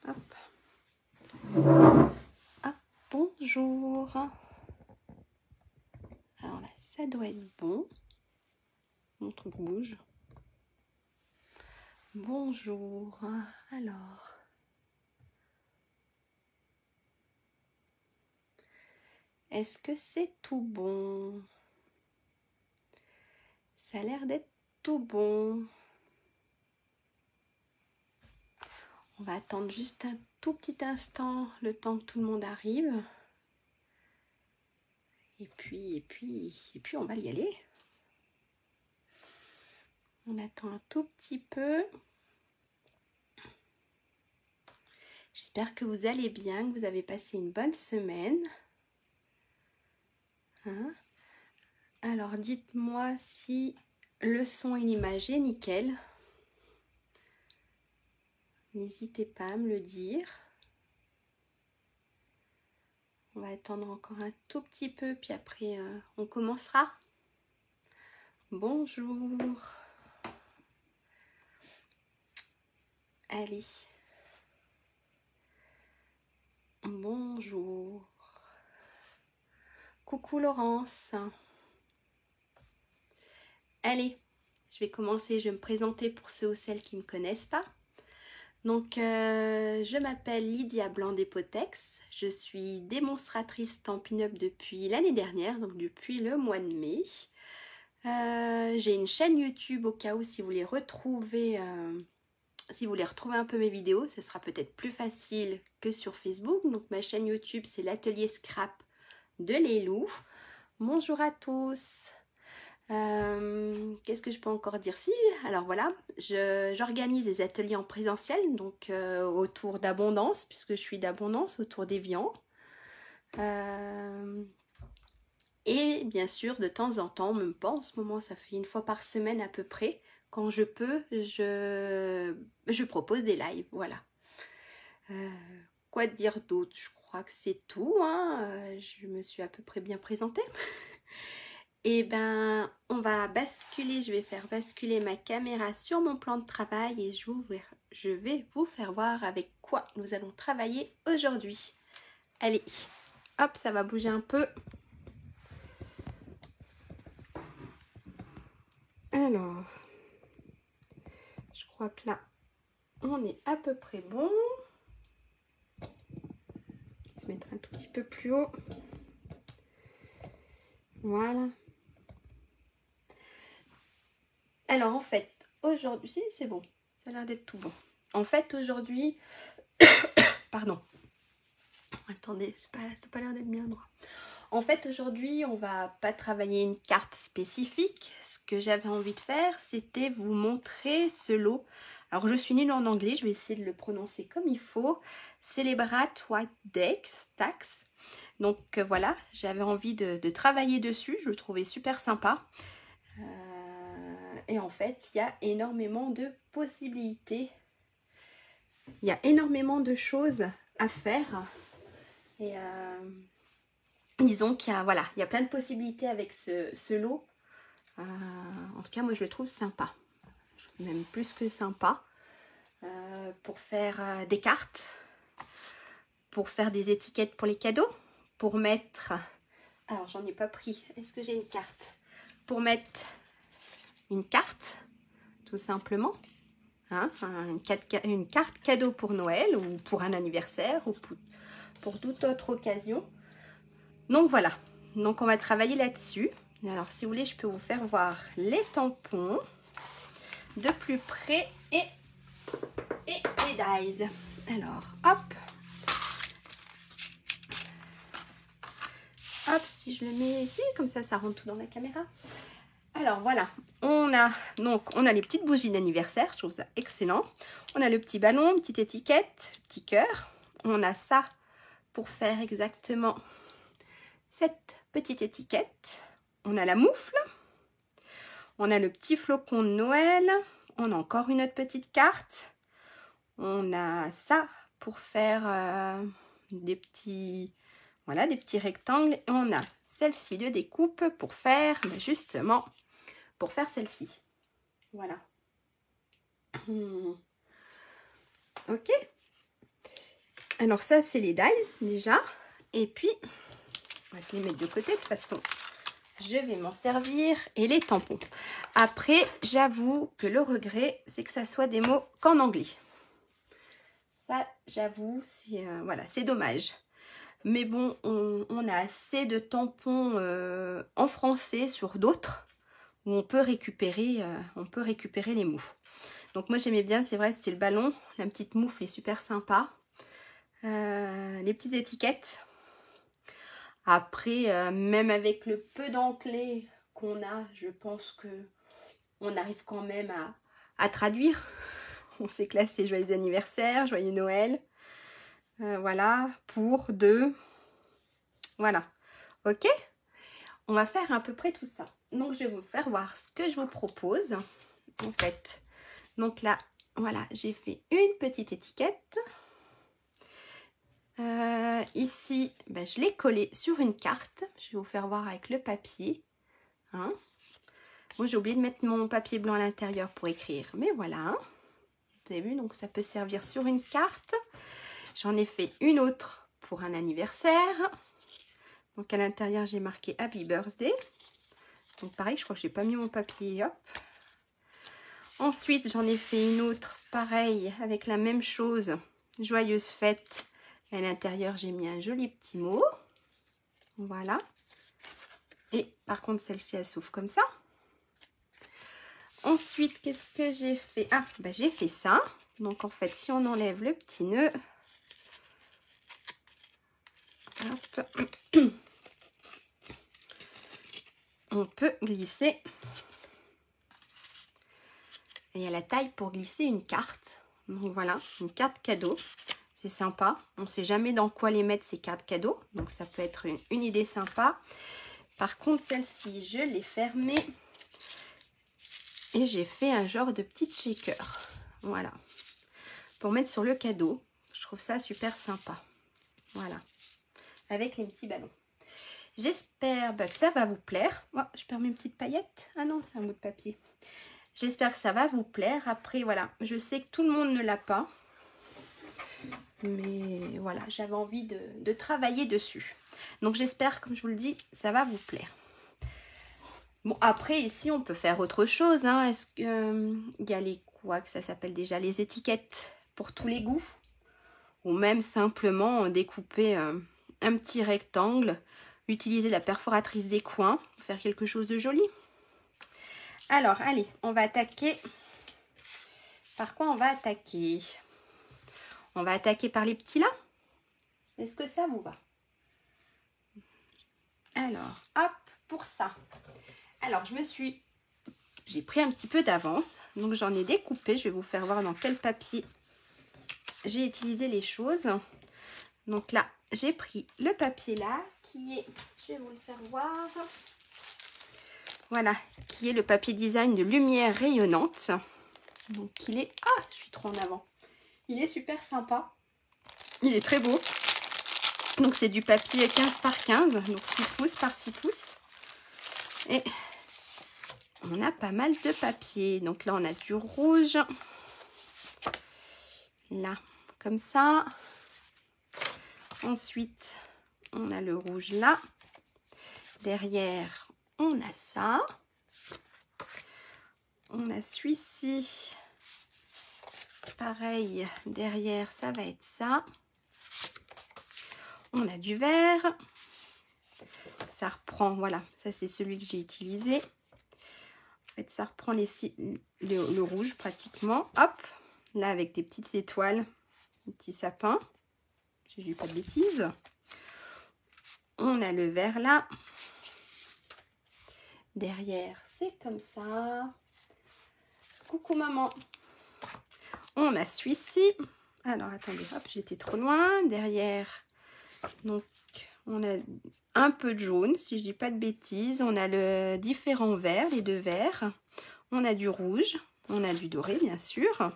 Hop. Hop, bonjour. Alors là, ça doit être bon. Mon truc bouge. Bonjour. Alors. Est-ce que c'est tout bon? Ça a l'air d'être tout bon. On va attendre juste un tout petit instant, le temps que tout le monde arrive. Et puis, on va y aller. On attend un tout petit peu. J'espère que vous allez bien, que vous avez passé une bonne semaine. Hein? Alors, dites-moi si le son et l'image est nickel. N'hésitez pas à me le dire. On va attendre encore un tout petit peu, puis après, on commencera. Bonjour. Allez. Bonjour. Coucou Laurence. Allez, je vais commencer. Je vais me présenter pour ceux ou celles qui ne me connaissent pas. Donc, je m'appelle Lydia Blanc-Despotex. Je suis démonstratrice Stampin' Up depuis l'année dernière, donc depuis le mois de mai. J'ai une chaîne YouTube au cas où si vous voulez retrouver un peu mes vidéos, ce sera peut-être plus facile que sur Facebook. Donc ma chaîne YouTube, c'est l'atelier scrap de Lélou. Bonjour à tous. Qu'est-ce que je peux encore dire? Si, alors voilà, j'organise des ateliers en présentiel, donc autour d'Abondance, puisque je suis d'Abondance, autour d'Évian. Et bien sûr, de temps en temps, même pas en ce moment, ça fait une fois par semaine à peu près, quand je peux, je propose des lives, voilà. Quoi dire d'autre? Je crois que c'est tout, hein. Je me suis à peu près bien présentée. Et ben, on va basculer, je vais faire basculer ma caméra sur mon plan de travail et je vais vous faire voir avec quoi nous allons travailler aujourd'hui. Allez, hop, ça va bouger un peu. Alors, je crois que là, on est à peu près bon. Je vais se mettre un tout petit peu plus haut. Voilà. Alors, en fait, aujourd'hui, si, c'est bon. Ça a l'air d'être tout bon. En fait, aujourd'hui, pardon. Attendez, c'est pas l'air d'être bien droit. En fait, aujourd'hui, on va pas travailler une carte spécifique. Ce que j'avais envie de faire, c'était vous montrer ce lot. Alors, je suis nulle en anglais, je vais essayer de le prononcer comme il faut. Celebrate White Tax. Donc, voilà, j'avais envie de travailler dessus. Je le trouvais super sympa. Et en fait, il y a énormément de possibilités. Il y a énormément de choses à faire. Et disons qu'il y a, voilà, il y a plein de possibilités avec ce lot. En tout cas, moi, je le trouve sympa. Même plus que sympa. Pour faire des cartes. Pour faire des étiquettes pour les cadeaux. Pour mettre... Alors, j'en ai pas pris. Est-ce que j'ai une carte? Pour mettre une carte, tout simplement. Hein, une carte cadeau pour Noël ou pour un anniversaire ou pour toute autre occasion. Donc voilà, donc on va travailler là-dessus. Alors si vous voulez, je peux vous faire voir les tampons de plus près et les dies. Alors hop, hop, si je le mets ici, comme ça rentre tout dans la caméra. Alors voilà, on a les petites bougies d'anniversaire, je trouve ça excellent. On a le petit ballon, petite étiquette, petit cœur. On a ça pour faire exactement cette petite étiquette. On a la moufle. On a le petit flocon de Noël. On a encore une autre petite carte. On a ça pour faire des petits rectangles. Et on a celle-ci de découpe pour faire, justement, pour faire celle-ci. Voilà. Ok. Alors ça, c'est les dies déjà. Et puis, on va se les mettre de côté. De toute façon, je vais m'en servir. Et les tampons. Après, j'avoue que le regret, c'est que ça soit des mots qu'en anglais. Ça, j'avoue, c'est voilà, c'est dommage. Mais bon, on a assez de tampons en français sur d'autres où on peut récupérer les mots. Donc moi j'aimais bien, c'est vrai, c'était le ballon. La petite moufle est super sympa. Les petites étiquettes. Après, même avec le peu d'anglais qu'on a, je pense que on arrive quand même à traduire. On sait que là c'est joyeux anniversaire, joyeux Noël. Voilà, pour, deux. Voilà. Ok? On va faire à peu près tout ça. Donc je vais vous faire voir ce que je vous propose. En fait, donc là, voilà, j'ai fait une petite étiquette. Ici, ben, je l'ai collé sur une carte. Je vais vous faire voir avec le papier. Hein. Moi, j'ai oublié de mettre mon papier blanc à l'intérieur pour écrire. Mais voilà. Hein. Vous avez vu, donc ça peut servir sur une carte. J'en ai fait une autre pour un anniversaire. Donc à l'intérieur, j'ai marqué Happy Birthday. Donc pareil, je crois que j'ai pas mis mon papier. Hop. Ensuite, j'en ai fait une autre, pareil, avec la même chose. Joyeuse fête. Et à l'intérieur, j'ai mis un joli petit mot. Voilà. Et par contre, celle-ci, elle s'ouvre comme ça. Ensuite, qu'est-ce que j'ai fait? Ah, ben, j'ai fait ça. Donc, en fait, si on enlève le petit nœud, hop, on peut glisser. Et il y a la taille pour glisser une carte. Donc, voilà, une carte cadeau. C'est sympa. On ne sait jamais dans quoi les mettre, ces cartes cadeaux. Donc, ça peut être une idée sympa. Par contre, celle-ci, je l'ai fermée. Et j'ai fait un genre de petit shaker. Voilà. Pour mettre sur le cadeau. Je trouve ça super sympa. Voilà. Avec les petits ballons. J'espère que ça va vous plaire. Oh, je perds mes petites paillettes. Ah non, c'est un bout de papier. J'espère que ça va vous plaire. Après, voilà. Je sais que tout le monde ne l'a pas. Mais voilà, j'avais envie de travailler dessus. Donc j'espère, comme je vous le dis, ça va vous plaire. Bon, après, ici, on peut faire autre chose. Hein. Est-ce qu'il y a les quoi que ça s'appelle déjà? Les étiquettes pour tous les goûts. Ou même simplement découper un petit rectangle. Utiliser la perforatrice des coins. Pour faire quelque chose de joli. Alors, allez, on va attaquer. Par quoi on va attaquer? On va attaquer par les petits là. Est-ce que ça vous va? Alors, hop, pour ça. Alors, j'ai pris un petit peu d'avance. Donc, j'en ai découpé. Je vais vous faire voir dans quel papier j'ai utilisé les choses. Donc là, j'ai pris le papier là, qui est, je vais vous le faire voir. Voilà, qui est le papier design de lumière rayonnante. Donc, il est... Ah, je suis trop en avant. Il est super sympa. Il est très beau. Donc, c'est du papier 15 par 15. Donc, 6 pouces par 6 pouces. Et on a pas mal de papier. Donc, là, on a du rouge. Là, comme ça. Ensuite, on a le rouge là. Derrière, on a ça. On a celui-ci. Pareil, derrière, ça va être ça. On a du vert. Ça reprend, voilà, ça c'est celui que j'ai utilisé. En fait, ça reprend le rouge pratiquement. Hop, là avec des petites étoiles, des petits sapins. Si je dis pas de bêtises. On a le vert là. Derrière, c'est comme ça. Coucou maman. On a celui-ci. Alors, attendez, hop, j'étais trop loin. Derrière, donc, on a un peu de jaune, si je dis pas de bêtises. On a le différent vert, les deux verts. On a du rouge. On a du doré, bien sûr.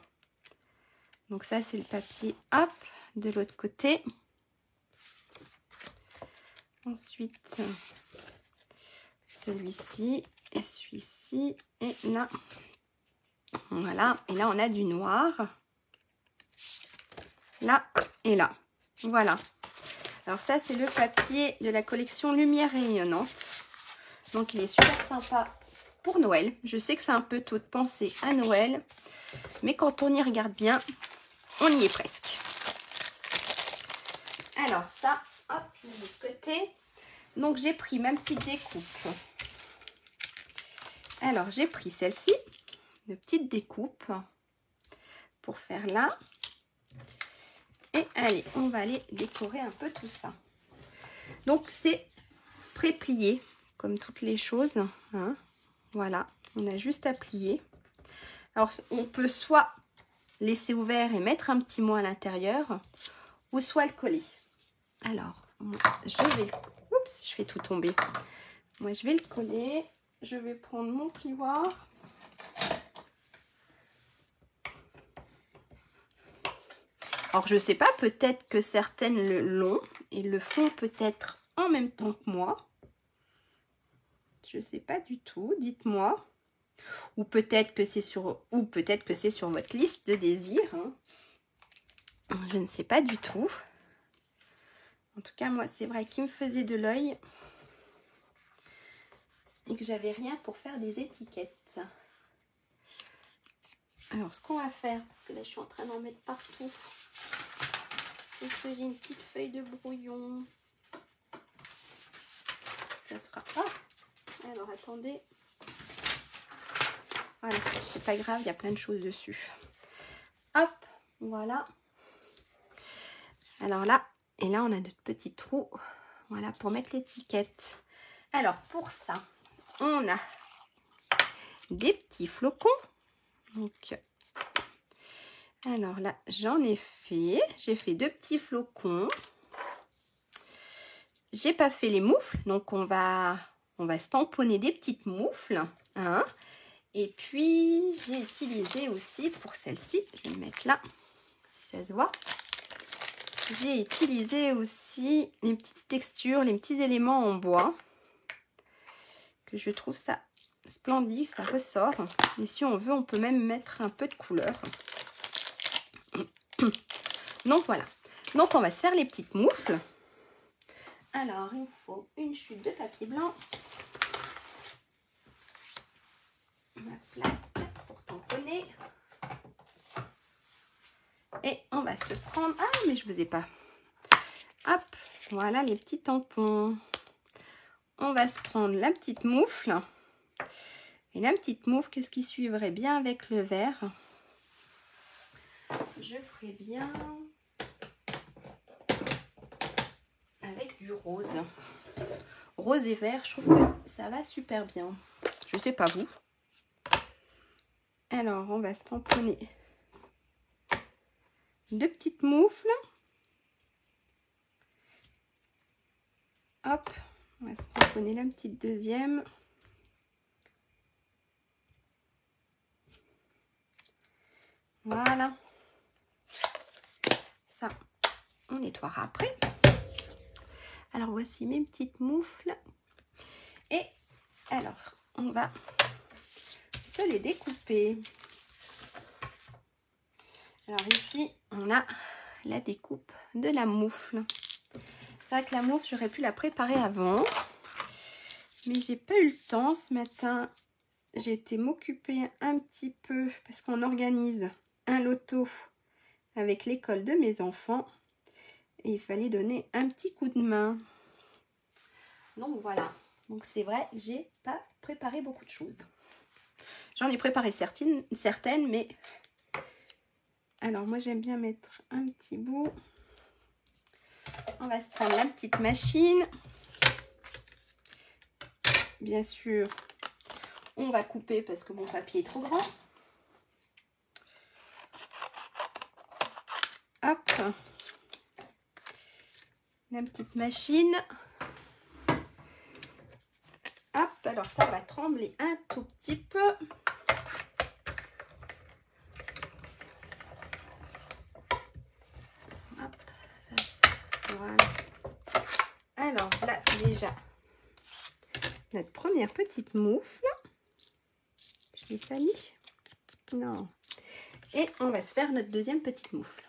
Donc, ça, c'est le papier, hop, de l'autre côté. Ensuite, celui-ci et celui-ci. Et là, voilà. Et là, on a du noir. Là et là. Voilà. Alors ça, c'est le papier de la collection Lumière rayonnante. Donc, il est super sympa pour Noël. Je sais que c'est un peu tôt de penser à Noël. Mais quand on y regarde bien, on y est presque. Alors ça, hop, de l'autre côté. Donc, j'ai pris ma petite découpe. Alors, j'ai pris celle-ci, de petite découpe, pour faire là. Et allez, on va aller décorer un peu tout ça. Donc, c'est pré-plié, comme toutes les choses. Hein. Voilà, on a juste à plier. Alors, on peut soit laisser ouvert et mettre un petit mot à l'intérieur, ou soit le coller. Alors, moi, je vais... Oups, je fais tout tomber. Moi, je vais le coller. Je vais prendre mon plioir. Alors, je sais pas, peut-être que certaines l'ont et le font peut-être en même temps que moi. Je sais pas du tout, dites-moi. Ou peut-être que c'est sur votre liste de désirs. Hein. Je ne sais pas du tout. En tout cas, moi, c'est vrai qu'il me faisait de l'œil et que j'avais rien pour faire des étiquettes. Alors, ce qu'on va faire, parce que là, je suis en train d'en mettre partout. Est-ce que j'ai une petite feuille de brouillon? Ça sera... Ah, alors, attendez. Voilà, c'est pas grave, il y a plein de choses dessus. Hop, voilà. Alors là, et là, on a notre petit trou. Voilà, pour mettre l'étiquette. Alors, pour ça, on a des petits flocons. Donc, alors là, j'en ai fait. J'ai fait 2 petits flocons. J'ai pas fait les moufles, donc on va se tamponner des petites moufles. Hein. Et puis, j'ai utilisé aussi pour celle-ci, je vais le mettre là, si ça se voit. J'ai utilisé aussi les petites textures, les petits éléments en bois. Que je trouve ça splendide, ça ressort. Et si on veut, on peut même mettre un peu de couleur. Donc voilà. Donc on va se faire les petites moufles. Alors, il me faut une chute de papier blanc. Ma plaque pour tamponner. Et on va se prendre... Ah, mais je vous ai pas... Hop, voilà les petits tampons. On va se prendre la petite moufle. Et la petite moufle, qu'est-ce qui suivrait bien avec le vert? Je ferai bien avec du rose. Rose et vert, je trouve que ça va super bien. Je sais pas vous. Alors, on va se tamponner 2 petites moufles. Hop, on va se tamponner la petite deuxième. Voilà. Ça, on nettoiera après. Alors, voici mes petites moufles. Et alors, on va se les découper. Alors ici, on a la découpe de la moufle. C'est vrai que la moufle, j'aurais pu la préparer avant. Mais j'ai pas eu le temps ce matin. J'ai été m'occuper un petit peu parce qu'on organise un loto avec l'école de mes enfants. Et il fallait donner un petit coup de main. Donc voilà. Donc c'est vrai que j'ai pas préparé beaucoup de choses. J'en ai préparé certaines, mais... Alors moi j'aime bien mettre un petit bout. On va se prendre la petite machine. Bien sûr, on va couper parce que mon papier est trop grand. Hop. La petite machine. Hop, alors ça va trembler un tout petit peu. Hop, ça, voilà. Alors là, déjà, notre première petite moufle. Je l'ai salie. Non. Et on va se faire notre deuxième petite moufle.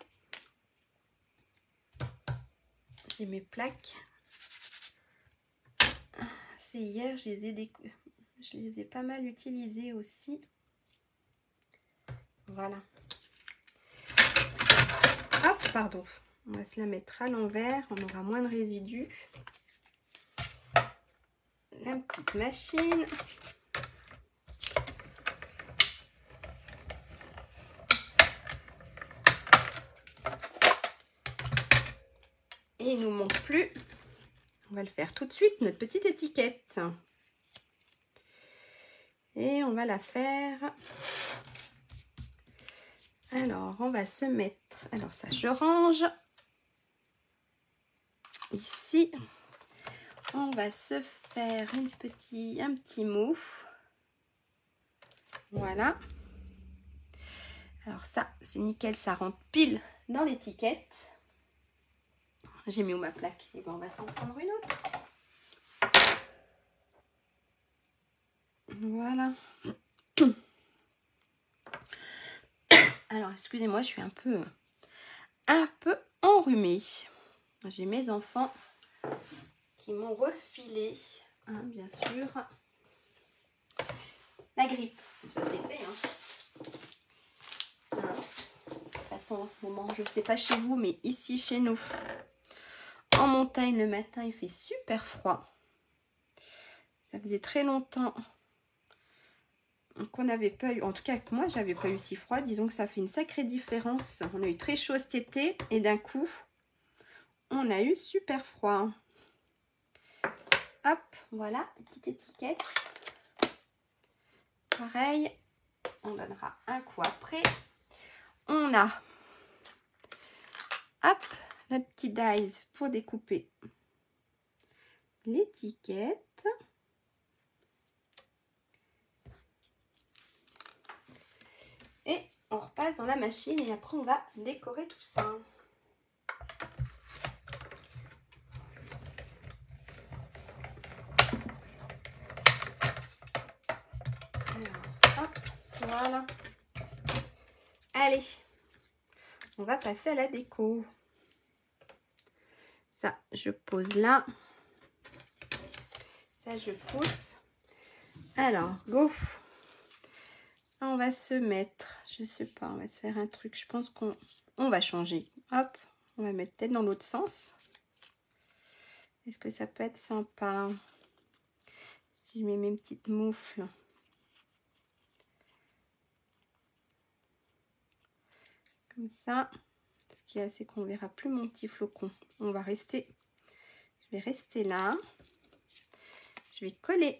J'ai mes plaques. C'est hier, je les ai pas mal utilisées aussi. Voilà. Hop, pardon. On va se la mettre à l'envers, on aura moins de résidus. La petite machine. Et il nous manque plus. On va le faire tout de suite, notre petite étiquette. Et on va la faire. Alors, on va se mettre... Alors ça, je range. Ici, on va se faire un petit mot. Voilà. Alors ça, c'est nickel, ça rentre pile dans l'étiquette. J'ai mis où ma plaque? Et ben on va s'en prendre une autre. Voilà. Alors, excusez-moi, je suis un peu enrhumée. J'ai mes enfants qui m'ont refilé, hein, bien sûr, la grippe. Ça c'est fait. Hein. De toute façon, en ce moment, je ne sais pas chez vous, mais ici, chez nous, en montagne, le matin, il fait super froid. Ça faisait très longtemps qu'on n'avait pas eu, en tout cas que moi, j'avais pas eu si froid. Disons que ça fait une sacrée différence. On a eu très chaud cet été et d'un coup, on a eu super froid. Hop, voilà, petite étiquette. Pareil, on donnera un coup après. On a, hop, notre petit dies pour découper l'étiquette. Et on repasse dans la machine et après on va décorer tout ça. Alors, hop, voilà. Allez, on va passer à la déco. Ça, je pose là. Ça, je pousse. Alors, go. On va se mettre, je sais pas, on va se faire un truc. Je pense qu'on va changer. Hop, on va mettre peut-être dans l'autre sens. Est-ce que ça peut être sympa si je mets mes petites moufles? Comme ça. Ce qu'il y a, c'est qu'on ne verra plus mon petit flocon. On va rester, je vais rester là. Je vais coller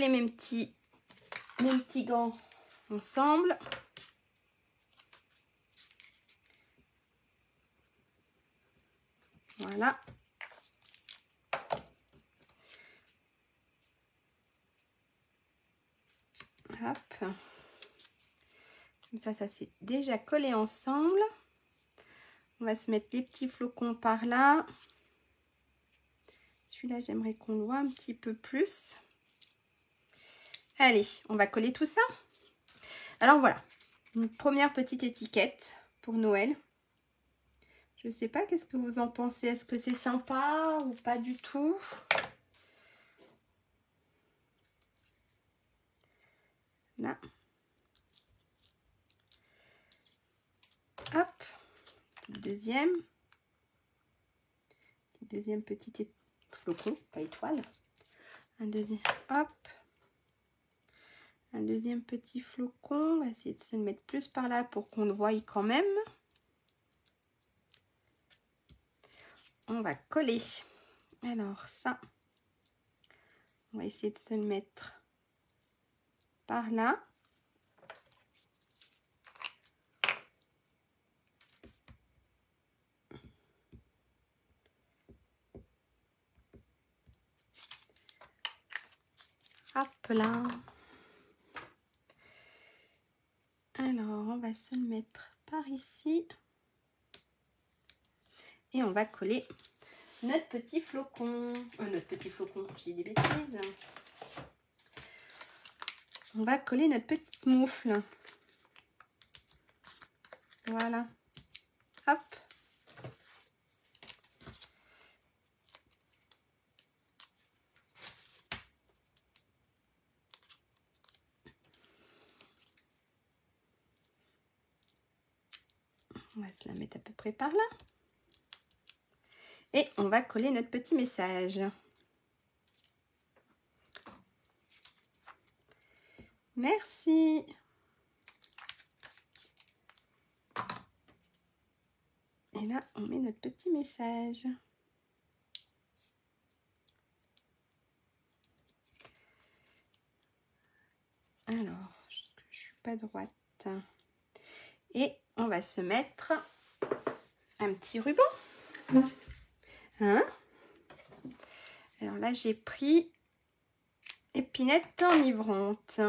mes petits gants ensemble. Voilà. Hop. Comme ça c'est déjà collé ensemble. On va se mettre les petits flocons par là. Celui-là, j'aimerais qu'on le voit un petit peu plus. Allez, on va coller tout ça. Alors voilà, une première petite étiquette pour Noël. Je ne sais pas, qu'est-ce que vous en pensez? Est-ce que c'est sympa ou pas du tout? Là. Hop. Deuxième petit flocon, pas étoile. Un deuxième, hop. Un deuxième petit flocon. On va essayer de se le mettre plus par là pour qu'on le voie quand même. On va coller. Alors ça, on va essayer de se le mettre par là. Hop là. Alors, on va se le mettre par ici. Et on va coller notre petit flocon. J'ai des bêtises. On va coller notre petite moufle. Voilà. Hop. On va se la mettre à peu près par là. Et on va coller notre petit message. Merci. Et là, on met notre petit message. Alors, je suis pas droite. Et on va se mettre un petit ruban. Hein? Alors là, j'ai pris épinette enivrante.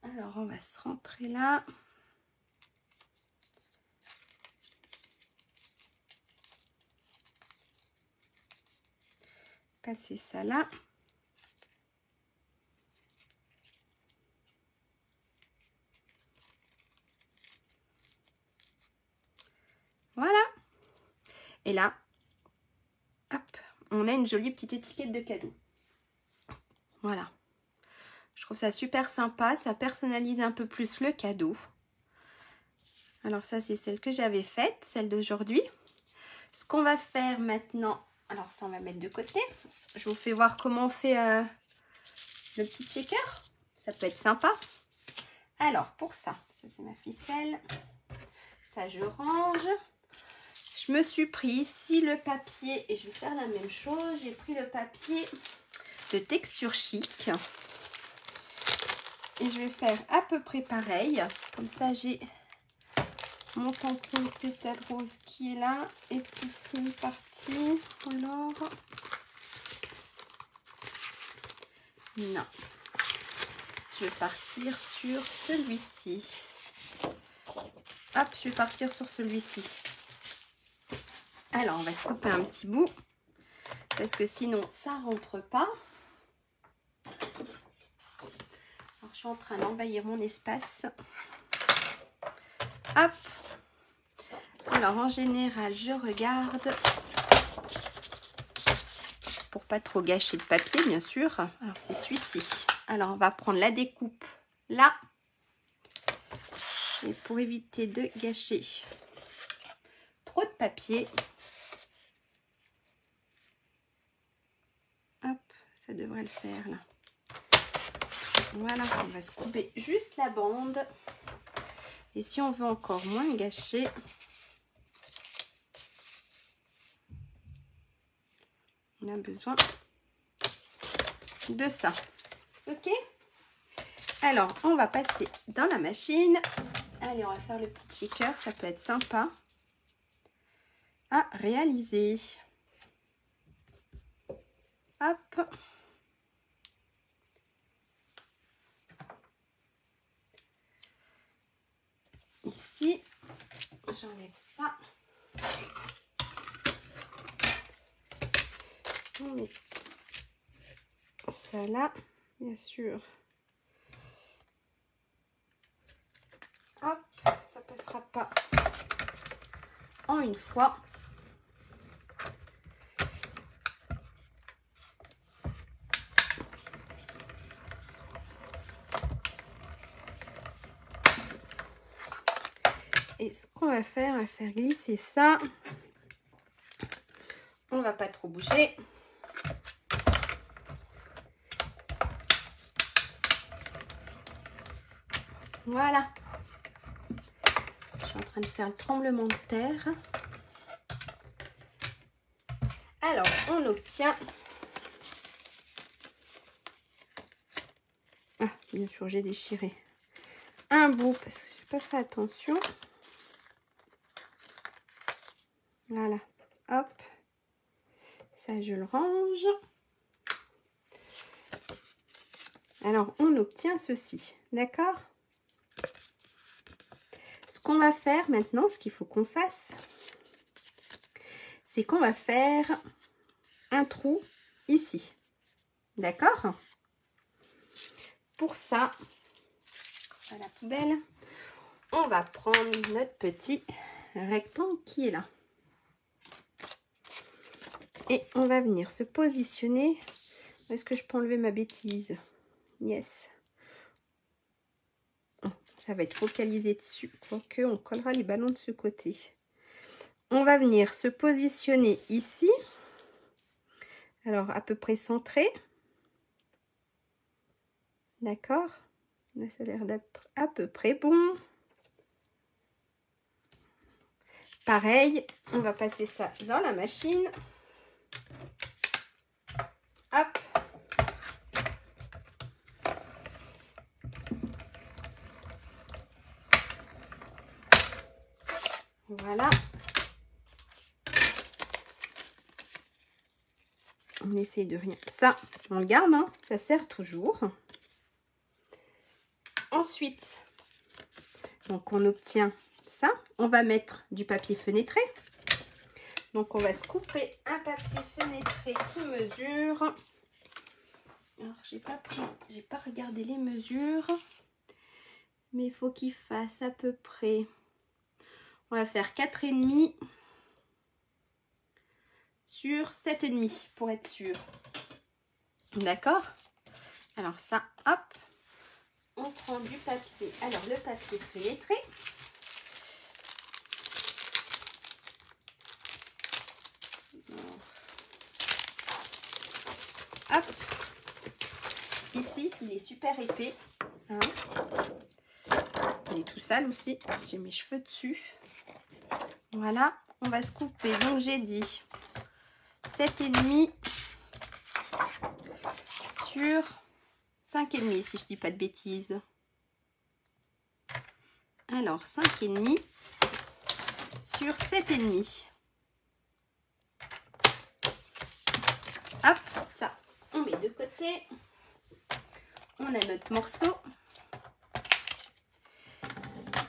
Alors, on va se rentrer là. Passer ça là. Voilà. Et là, hop, on a une jolie petite étiquette de cadeau. Voilà. Je trouve ça super sympa. Ça personnalise un peu plus le cadeau. Alors ça, c'est celle que j'avais faite, celle d'aujourd'hui. Ce qu'on va faire maintenant, alors ça, on va mettre de côté. Je vous fais voir comment on fait le petit shaker. Ça peut être sympa. Alors, pour ça c'est ma ficelle. Ça, je range. Je me suis pris ici le papier et je vais faire la même chose. J'ai pris le papier de Texture Chic. Et je vais faire à peu près pareil. Comme ça, j'ai mon tampon pétale rose qui est là. Et puis c'est une partie. Alors, non. Je vais partir sur celui-ci. Hop, je vais partir sur celui-ci. Alors, on va se couper un petit bout. Parce que sinon, ça rentre pas. Alors, je suis en train d'envahir mon espace. Hop. Alors, en général, je regarde. Pour pas trop gâcher de papier, bien sûr. Alors, c'est celui-ci. Alors, on va prendre la découpe là. Et pour éviter de gâcher trop de papier. Hop, ça devrait le faire là. Voilà, on va se couper juste la bande. Et si on veut encore moins gâcher, on a besoin de ça. Ok? Alors, on va passer dans la machine. Allez, on va faire le petit shaker. Ça peut être sympa à réaliser. Hop. Ici, j'enlève ça. On met ça là, bien sûr. Hop, ça passera pas en une fois. Et ce qu'on va faire glisser ça. On va pas trop bouger. Voilà. Je suis en train de faire le tremblement de terre. Alors, on obtient... Ah, bien sûr, j'ai déchiré un bout parce que j'ai pas fait attention. Voilà. Hop. Ça, je le range. Alors, on obtient ceci. D'accord? Ce qu'on va faire maintenant, ce qu'il faut qu'on fasse, c'est qu'on va faire un trou ici. D'accord? Pour ça, à la poubelle, on va prendre notre petit rectangle qui est là. Et on va venir se positionner. Est-ce que je peux enlever ma bêtise? Yes. Ça va être focalisé dessus. Donc, on collera les ballons de ce côté. On va venir se positionner ici. Alors, à peu près centré. D'accord. Là, ça a l'air d'être à peu près bon. Pareil, on va passer ça dans la machine. Hop. Voilà. On essaye de rien. Ça, on le garde, hein, ça sert toujours. Ensuite, donc on obtient ça. On va mettre du papier fenêtré. Donc on va se couper un papier fenêtré qui mesure. Alors j'ai pas regardé les mesures, mais il faut qu'il fasse à peu près. On va faire 4,5 sur 7,5 pour être sûr. D'accord? Alors ça, hop, on prend du papier. Alors le papier fenêtré. Hop. Ici, il est super épais. Hein. Il est tout sale aussi. J'ai mes cheveux dessus. Voilà, on va se couper. Donc j'ai dit 7,5 sur 5,5 si je dis pas de bêtises. Alors 5,5 sur 7,5. Hop, ça, on met de côté. On a notre morceau.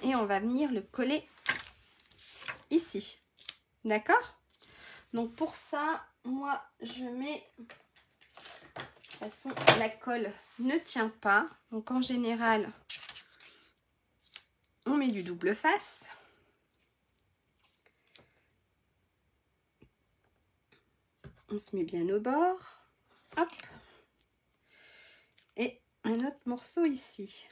Et on va venir le coller ici. D'accord? Donc pour ça, moi je mets... De toute façon, la colle ne tient pas. Donc en général, on met du double face. On se met bien au bord. Hop. Et un autre morceau ici.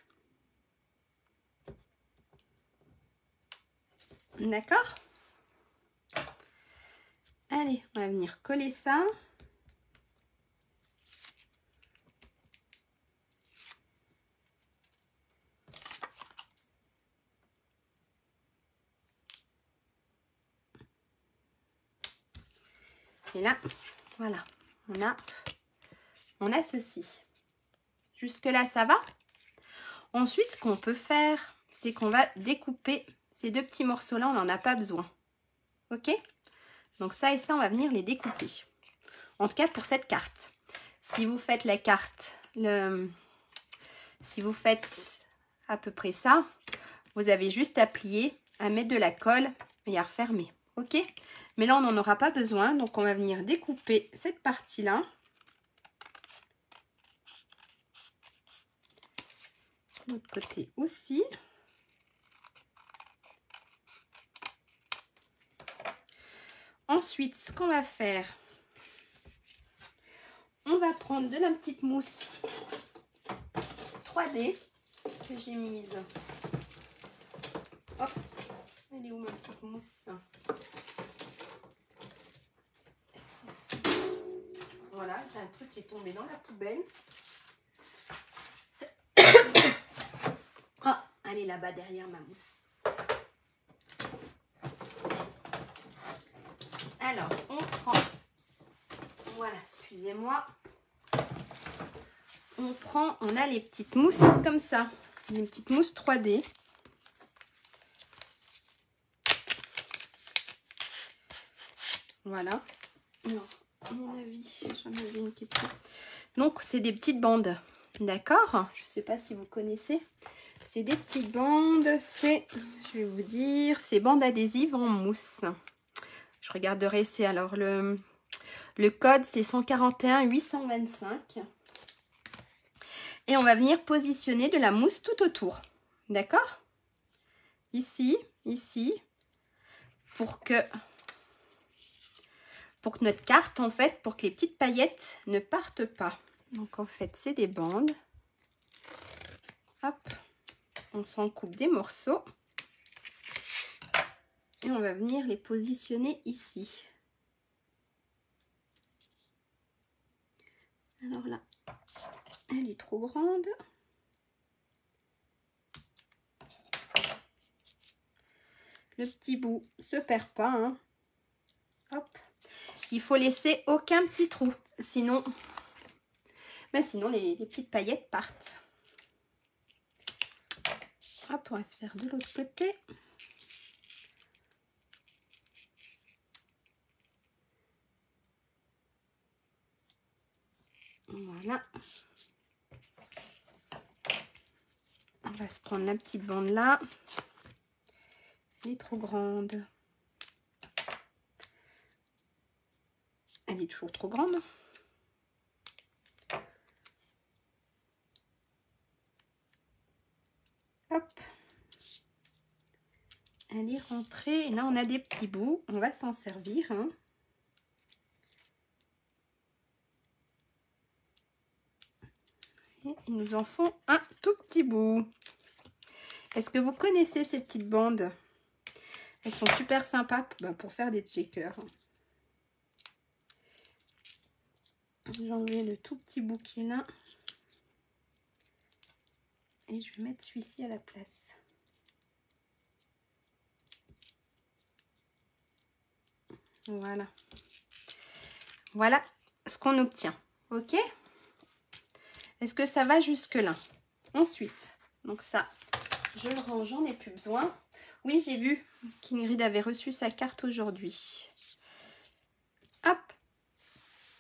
D'accord? Allez, on va venir coller ça. Et là, voilà, on a ceci. Jusque là, ça va? Ensuite, ce qu'on peut faire, c'est qu'on va découper ces deux petits morceaux-là. On n'en a pas besoin. Ok? Donc ça et ça, on va venir les découper. En tout cas, pour cette carte. Si vous faites la carte, si vous faites à peu près ça, vous avez juste à plier, à mettre de la colle et à refermer. Ok? Mais là, on n'en aura pas besoin. Donc, on va venir découper cette partie-là. De l'autre côté aussi. Ensuite, ce qu'on va faire, on va prendre de la petite mousse 3D que j'ai mise. Hop, elle est où ma petite mousse? Voilà, j'ai un truc qui est tombé dans la poubelle. Oh, elle est là-bas derrière ma mousse. Alors, on prend, voilà, excusez-moi. On a les petites mousses comme ça, les petites mousses 3D. Voilà. Alors, à mon avis, j'en avais une question. Donc, c'est des petites bandes, d'accord? Je ne sais pas si vous connaissez. C'est des petites bandes, c'est, je vais vous dire, c'est bandes adhésives en mousse. Je regarderai, c'est alors le code, c'est 141 825. Et on va venir positionner de la mousse tout autour, d'accord? Ici, ici, pour que notre carte, en fait, pour que les petites paillettes ne partent pas. Donc, en fait, c'est des bandes. Hop. on s'en coupe des morceaux. Et on va venir les positionner ici. Alors là, elle est trop grande. Le petit bout se perd pas, hein. Hop. Il faut laisser aucun petit trou, sinon, sinon les petites paillettes partent. Hop, on va se faire de l'autre côté. Voilà. On va se prendre la petite bande là. Elle est trop grande. Elle est toujours trop grande. Hop. Elle est rentrée. Et là, on a des petits bouts. On va s'en servir, hein. Et ils nous en font un tout petit bout. Est-ce que vous connaissez ces petites bandes? Elles sont super sympas pour faire des checkers. J'ai enlevé le tout petit bout qui est là. Et je vais mettre celui-ci à la place. Voilà. Voilà ce qu'on obtient. Ok? Est-ce que ça va jusque là? Ensuite, donc ça, je le range, j'en ai plus besoin. Oui, j'ai vu qu'Ingrid avait reçu sa carte aujourd'hui. Hop,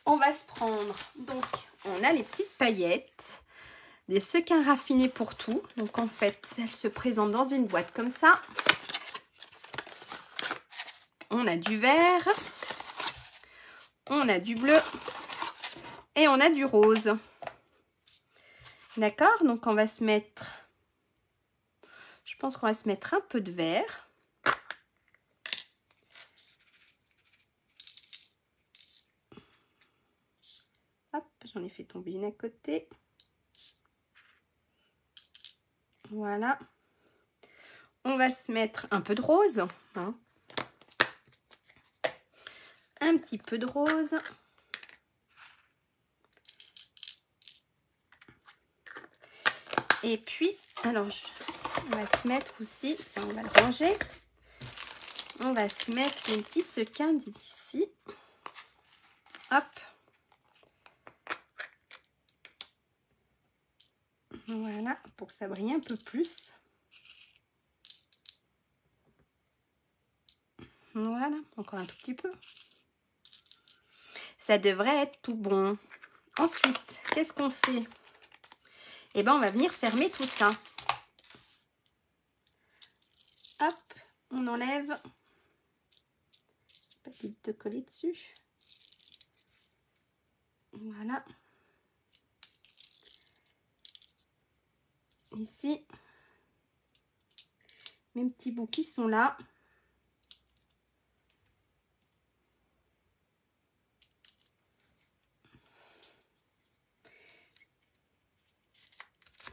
on va se prendre. Donc, on a les petites paillettes, des sequins raffinés pour tout. Donc, en fait, elles se présentent dans une boîte comme ça. On a du vert, on a du bleu et on a du rose. D'accord? Donc, on va se mettre... Je pense qu'on va se mettre un peu de vert. Hop, j'en ai fait tomber une à côté. Voilà. On va se mettre un peu de rose. Hein. Un petit peu de rose. Et puis, alors, on va se mettre aussi, ça on va le ranger. On va se mettre un petit sequin d'ici. Hop. Voilà, pour que ça brille un peu plus. Voilà, encore un tout petit peu. Ça devrait être tout bon. Ensuite, qu'est-ce qu'on fait? Eh bien, on va venir fermer tout ça. Hop, on enlève. Pas de coller dessus. Voilà. Ici, mes petits bouts qui sont là.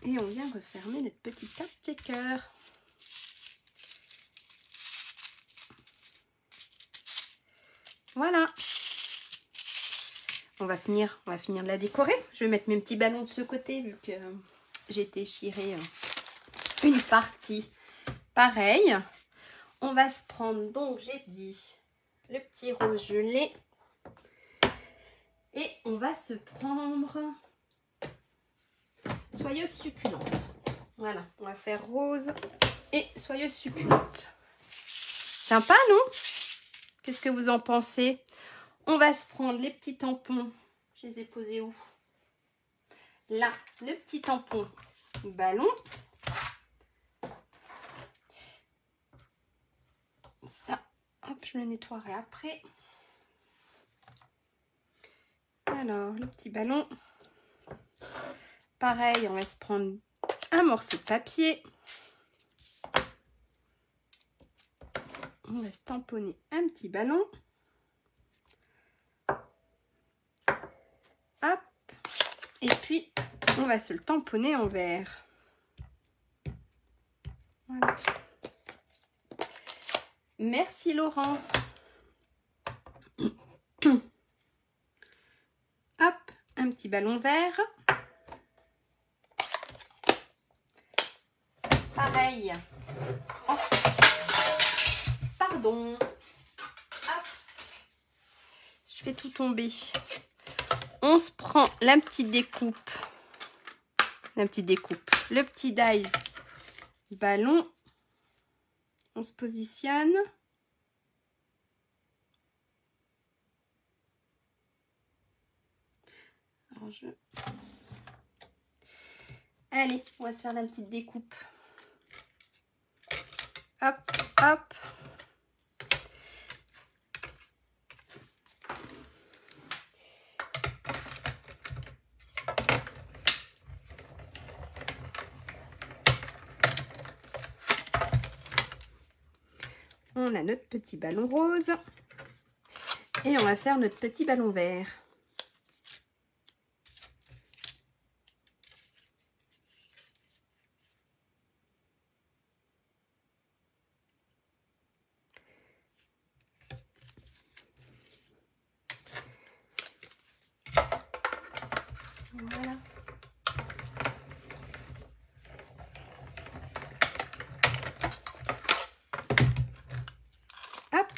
Et on vient refermer notre petite carte checker. Voilà. On va finir de la décorer. Je vais mettre mes petits ballons de ce côté vu que j'ai déchiré une partie. Pareil. On va se prendre, donc j'ai dit, le petit rose gelé. Et on va se prendre soyeuse succulente. Voilà, on va faire rose et soyeuse succulente. Sympa, non? Qu'est-ce que vous en pensez? On va se prendre les petits tampons. Je les ai posés où? Là, le petit tampon ballon. Ça, hop, je le nettoierai après. Alors, le petit ballon. Pareil, on va se prendre un morceau de papier. On va se tamponner un petit ballon. Hop. Et puis, on va se le tamponner en vert. Voilà. Merci Laurence. Hop, un petit ballon vert. Pareil. Oh. Pardon. Hop. Je fais tout tomber. On se prend la petite découpe. La petite découpe. Le petit dice ballon. On se positionne. Alors allez, on va se faire la petite découpe. Hop, hop. On a notre petit ballon rose. Et on va faire notre petit ballon vert. Voilà. Hop.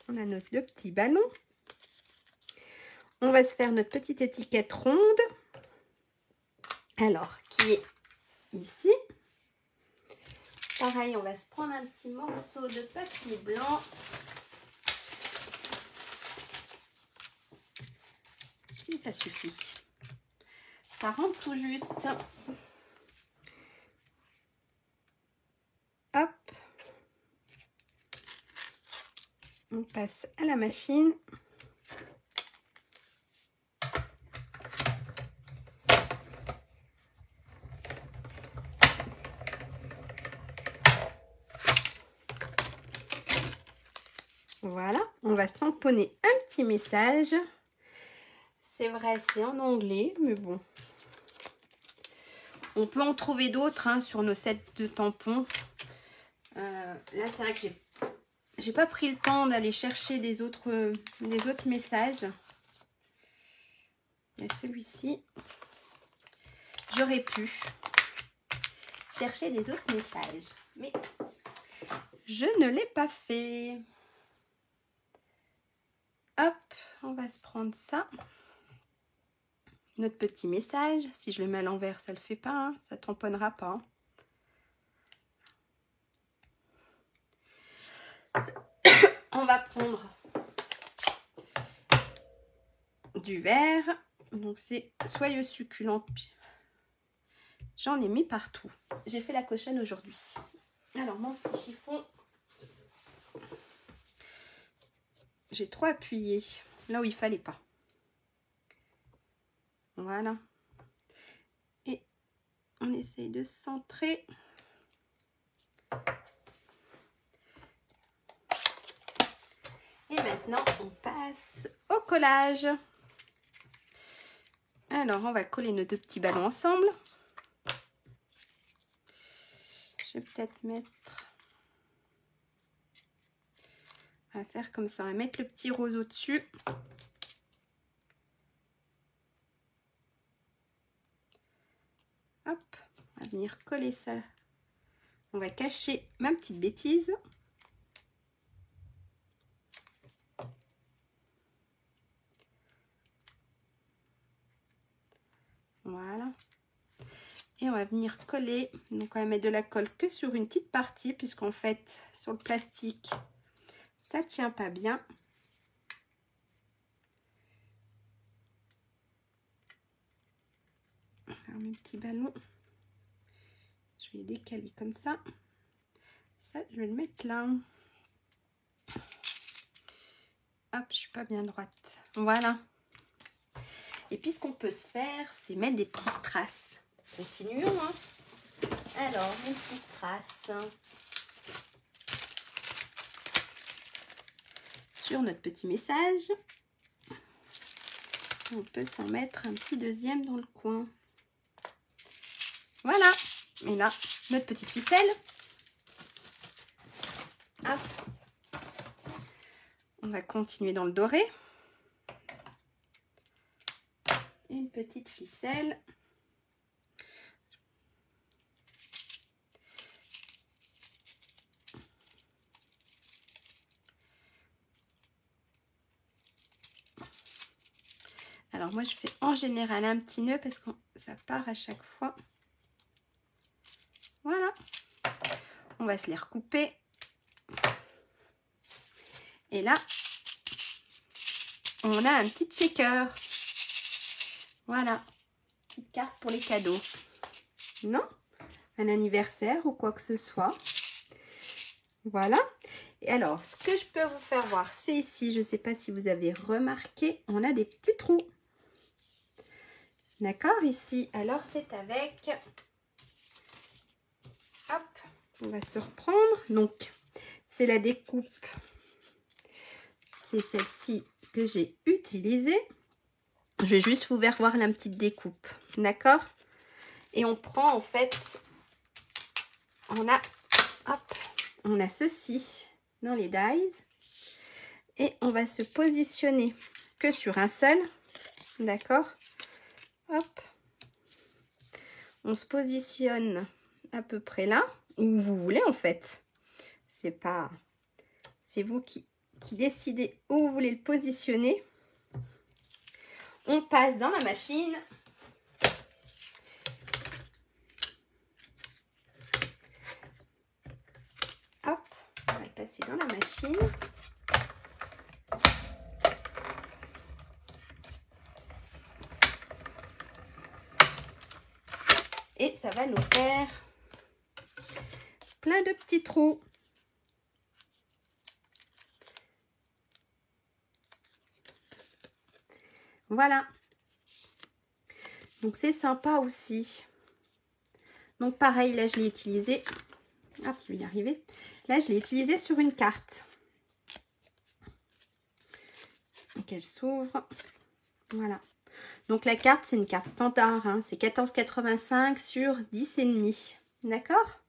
On a notre deux petits ballons. On va se faire notre petite étiquette ronde. Alors, qui est ici. Pareil, on va se prendre un petit morceau de papier blanc. Si ça suffit. Ça rentre tout juste. Hop. On passe à la machine. Voilà, on va se tamponner un petit message. C'est vrai, c'est en anglais, mais bon. On peut en trouver d'autres hein, sur nos sets de tampons. Là, c'est vrai que j'ai pas pris le temps d'aller chercher des autres messages. Il y a celui-ci. J'aurais pu chercher des autres messages, mais je ne l'ai pas fait. Hop, on va se prendre ça. Notre petit message. Si je le mets à l'envers, ça ne le fait pas. Hein, ça ne tamponnera pas. On va prendre du vert. Donc, c'est soyeux succulent. J'en ai mis partout. J'ai fait la cochonne aujourd'hui. Alors, mon petit chiffon. J'ai trop appuyé là où il fallait pas. Voilà. Et on essaye de centrer. Et maintenant, on passe au collage. Alors, on va coller nos deux petits ballons ensemble. Je vais peut-être mettre... On va faire comme ça. On va mettre le petit rose au-dessus. Hop, on va venir coller ça. On va cacher ma petite bêtise. Voilà. Et on va venir coller. Donc on va mettre de la colle que sur une petite partie, puisqu'en fait, sur le plastique, ça tient pas bien. Alors mes petits ballons, je vais les décaler comme ça. Ça, je vais le mettre là. Hop, je suis pas bien droite. Voilà. Et puis ce qu'on peut se faire, c'est mettre des petits strass. Continuons. Hein. Alors, mes petits strass. Sur notre petit message. On peut s'en mettre un petit deuxième dans le coin. Voilà. Et là, notre petite ficelle. Hop. On va continuer dans le doré. Une petite ficelle. Alors moi je fais en général un petit nœud parce que ça part à chaque fois. Voilà. On va se les recouper. Et là, on a un petit shaker. Voilà. Petite carte pour les cadeaux. Non? Un anniversaire ou quoi que ce soit. Voilà. Et alors, ce que je peux vous faire voir, c'est ici, je ne sais pas si vous avez remarqué, on a des petits trous. D'accord, ici. Alors, c'est avec... Hop, on va se reprendre. Donc, c'est la découpe. C'est celle-ci que j'ai utilisée. Je vais juste vous faire voir la petite découpe. D'accord? Et on prend, en fait, on a ceci dans les dies. Et on va se positionner que sur un seul. D'accord? Hop. On se positionne à peu près là, où vous voulez en fait. C'est vous qui décidez où vous voulez le positionner. On passe dans la machine. Hop, on va le passer dans la machine. Et ça va nous faire plein de petits trous. Voilà. Donc c'est sympa aussi. Donc pareil, là je l'ai utilisé. Hop, je vais y arriver. Là je l'ai utilisé sur une carte. Donc elle s'ouvre. Voilà. Donc la carte, c'est une carte standard. Hein. C'est 14,85 sur 10,5. D'accord?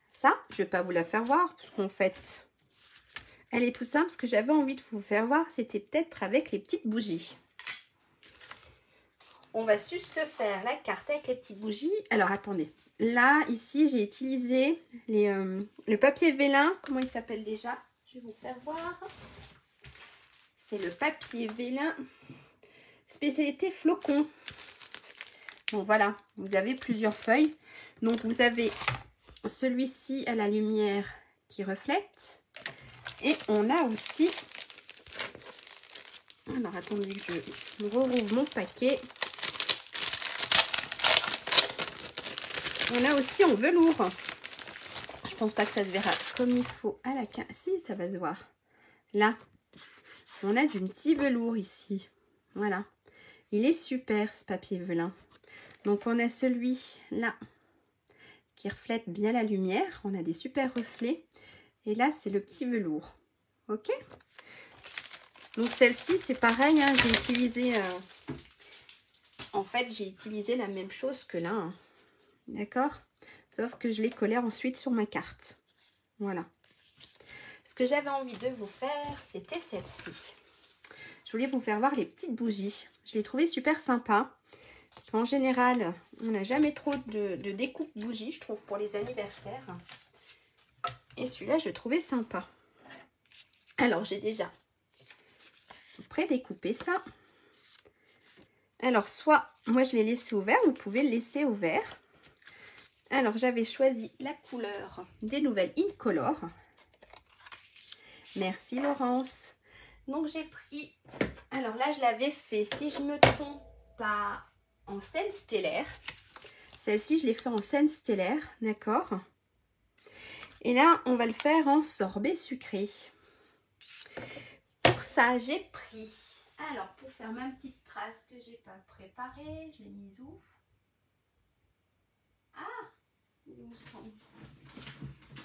Ça, je ne vais pas vous la faire voir. Parce qu'en fait, elle est tout simple. Ce que j'avais envie de vous faire voir, c'était peut-être avec les petites bougies. On va juste se faire la carte avec les petites bougies. Alors, attendez. Là, ici, j'ai utilisé le papier vélin. Comment il s'appelle déjà? Je vais vous faire voir. C'est le papier vélin spécialité flocon. Donc voilà, vous avez plusieurs feuilles. Donc vous avez celui-ci à la lumière qui reflète. Et on a aussi... Alors attendez que je rouvre mon paquet. On a aussi en velours. Je pense pas que ça se verra comme il faut à la carte. Si, ça va se voir. Là, on a du petit velours ici. Voilà. Il est super ce papier velin. Donc on a celui-là qui reflète bien la lumière. On a des super reflets. Et là, c'est le petit velours. Ok? Donc celle-ci, c'est pareil. Hein, j'ai utilisé... En fait, j'ai utilisé la même chose que là. Hein. D'accord? Sauf que je l'ai collé ensuite sur ma carte. Voilà. Ce que j'avais envie de vous faire, c'était celle-ci. Je voulais vous faire voir les petites bougies. Je les trouvais super sympas. Parce qu'en général, on n'a jamais trop de découpe bougies, je trouve, pour les anniversaires. Et celui-là, je trouvais sympa. Alors, j'ai déjà pré-découpé ça. Alors, soit, moi, je l'ai laissé ouvert. Vous pouvez le laisser ouvert. Alors, j'avais choisi la couleur des nouvelles Incolor. Merci, Laurence. Donc, j'ai pris... Alors là, je l'avais fait, si je ne me trompe pas, en scène stellaire. Celle-ci, je l'ai fait en scène stellaire, d'accord? Et là, on va le faire en sorbet sucré. Pour ça, j'ai pris... Alors, pour faire ma petite trace que j'ai pas préparée, je l'ai mise où? Ah!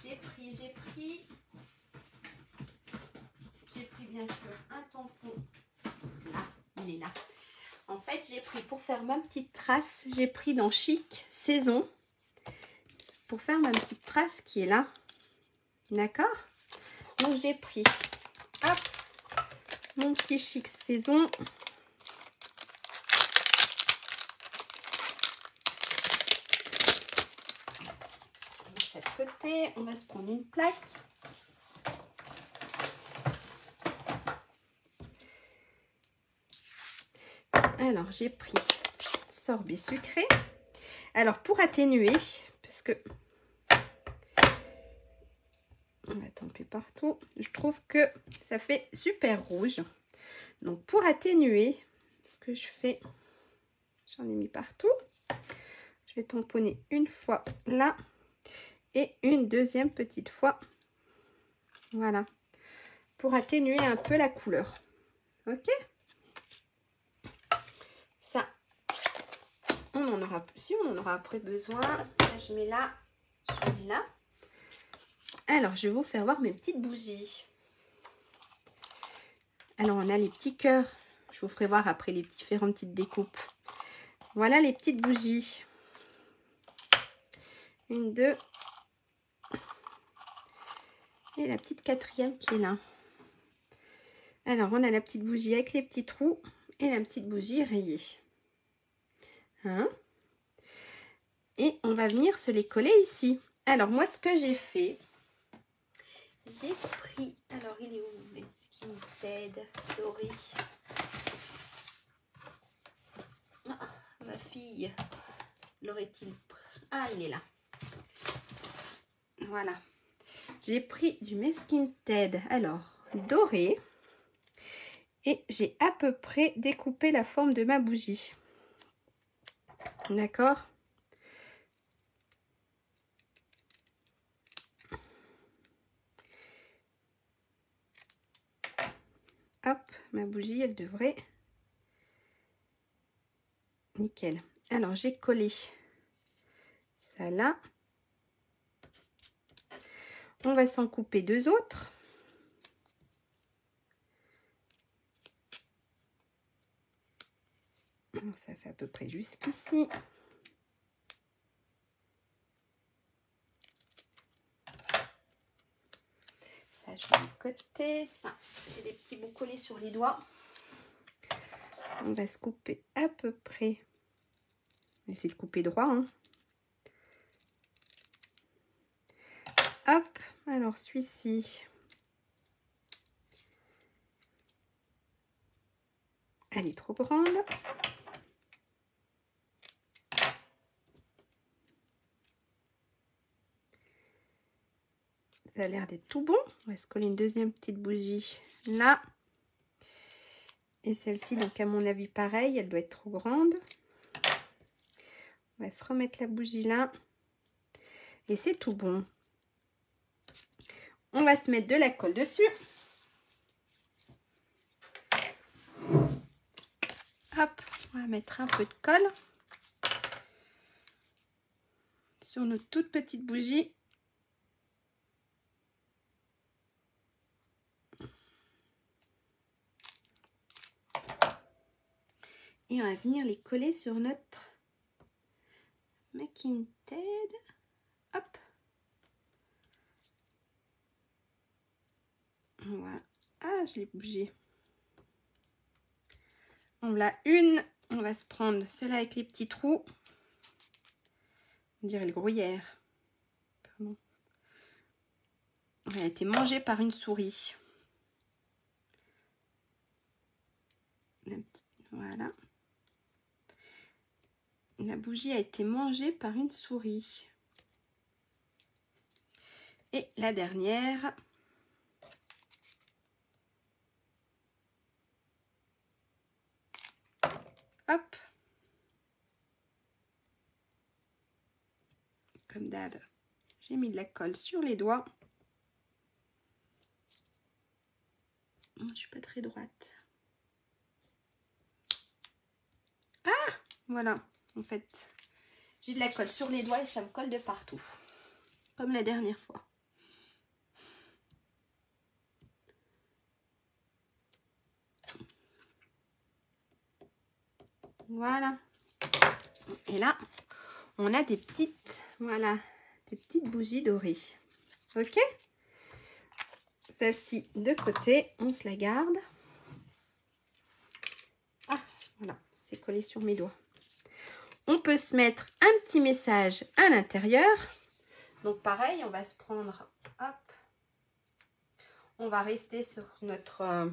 J'ai pris bien sûr un tampon. Là, il est là. En fait, j'ai pris pour faire ma petite trace, j'ai pris dans Chic Saison pour faire ma petite trace qui est là. D'accord? Donc j'ai pris, hop, mon petit chic saison. De cet côté, on va se prendre une plaque. Alors j'ai pris sorbet sucré. Alors pour atténuer, parce que on va tamper partout, je trouve que ça fait super rouge. Donc pour atténuer, ce que je fais, j'en ai mis partout. Je vais tamponner une fois là et une deuxième petite fois. Voilà. Pour atténuer un peu la couleur. Ok? Ça, on en aura, si on en aura après besoin. Là, je mets là, je mets là. Alors, je vais vous faire voir mes petites bougies. Alors, on a les petits cœurs. Je vous ferai voir après les différentes petites découpes. Voilà les petites bougies. Une, deux. Et la petite quatrième qui est là. Alors, on a la petite bougie avec les petits trous et la petite bougie rayée. Hein? Et on va venir se les coller ici. Alors, moi, ce que j'ai fait, j'ai pris... Alors, il est où? Est-ce qu'il m'aide? Doré. Ah, ma fille. L'aurait-il pris? Ah, il est là. Voilà. J'ai pris du Meskin Ted. Alors, doré. Et j'ai à peu près découpé la forme de ma bougie. D'accord? Hop, ma bougie, elle devrait... Nickel. Alors, j'ai collé ça là. On va s'en couper deux autres. Ça fait à peu près jusqu'ici. Ça, je mets de côté. Ça, j'ai des petits bouts collés sur les doigts. On va se couper à peu près. On va essayer de couper droit. Hein. Hop, alors celui-ci. Elle est trop grande. Ça a l'air d'être tout bon. On va se coller une deuxième petite bougie là. Et celle-ci, donc à mon avis, pareil, elle doit être trop grande. On va se remettre la bougie là. Et c'est tout bon. On va se mettre de la colle dessus. Hop, on va mettre un peu de colle sur nos toutes petites bougies. Et on va venir les coller sur notre Meskin Ted. Hop. Voilà. Ah, je l'ai bougé. On l'a une. On va se prendre celle-là avec les petits trous. On dirait le gruyère. Pardon. Elle a été mangée par une souris. Voilà. La bougie a été mangée par une souris. Et la dernière. Hop. Comme d'hab. J'ai mis de la colle sur les doigts. Je suis pas très droite. Ah, voilà. En fait, j'ai de la colle sur les doigts et ça me colle de partout. Comme la dernière fois. Voilà. Et là, on a des petites, voilà, des petites bougies dorées. Ok? celle-ci de côté, on se la garde. Ah, voilà, c'est collé sur mes doigts. On peut se mettre un petit message à l'intérieur. Donc pareil, on va se prendre, hop, on va rester sur notre